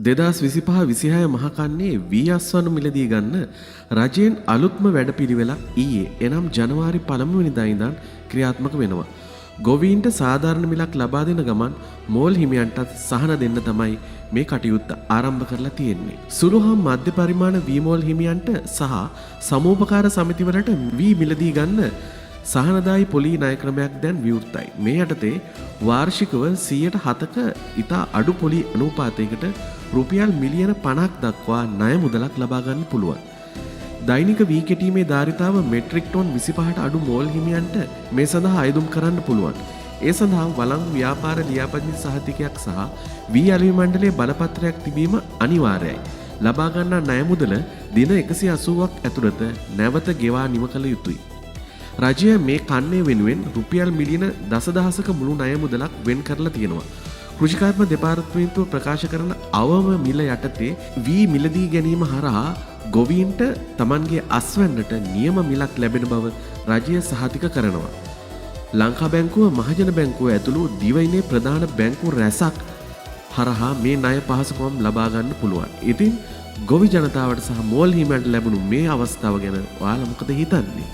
2025-26 මහකන්නේ වී අස්වනු මිලදී ගන්න රජයෙන් අලුත්ම වැඩපිළිවෙලක් ඊයේ එනම් ජනවාරි 1 වෙනිදා ඉඳන් ක්‍රියාත්මක වෙනවා. ගොවීන්ට සාධාරණ මිලක් ලබා දෙන ගමන් මෝල් හිමියන්ටත් සහන දෙන්න තමයි මේ කටයුත්ත ආරම්භ කරලා තියෙන්නේ. සුළු හා මධ්‍ය පරිමාණ වී මෝල් හිමියන්ට සහ සමූපකාර සමිතිවලට වී මිලදී ගන්න සහනදායි පොලී ණය ක්‍රමයක් දැන් විවෘතයි. මේ යටතේ වාර්ෂිකව 107ක ඉතා අඩු පොලී අනුපාතයකට රුපියල් මිලියන 50ක් දක්වා ණය මුදලක් ලබා ගන්න පුළුවන්. දෛනික වී කෙටීමේ ධාරිතාව මෙට්‍රික් ටොන් 25ට අඩු මෝල් හිමියන්ට මේ සඳහා අයදුම් කරන්න පුළුවන්. ඒ සඳහා වළංගු ව්‍යාපාර ලියාපදිංචි සහතිකයක් සහ වී අලෙවි මණ්ඩලයේ බලපත්‍රයක් තිබීම අනිවාර්යයි. ලබා ගන්නා ණය මුදල දින 180ක් ඇතුළත නැවත ගෙවා නිම කළ යුතුයි. රජය මේ කන්නේ වෙනුවෙන් රුපියල් මිලියන දසදහසක මුළු ණය මුදලක් වෙන් කරලා තියෙනවා. කෘෂිකාර්ම දෙපාර්තමේන්තුව ප්‍රකාශ කරන අවම මිල යටතේ වී මිලදී ගැනීම හරහා ගොවීන්ට තමන්ගේ අස්වැන්නට නියම මිලක් ලැබෙන බව රජය සහතික කරනවා. ලංකා බැංකුව මහජන බැංකුව ඇතුළු දිවයිනේ ප්‍රධාන බැංකු රැසක් හරහා මේ ණය පහසුකම් ලබා ගන්න පුළුවන්. ඉතින් ගොවි ජනතාවට සහ මෝල් හිමියන්ට ලැබුණු මේ අවස්ථාව ගැන ඔයාලා මොකද හිතන්නේ?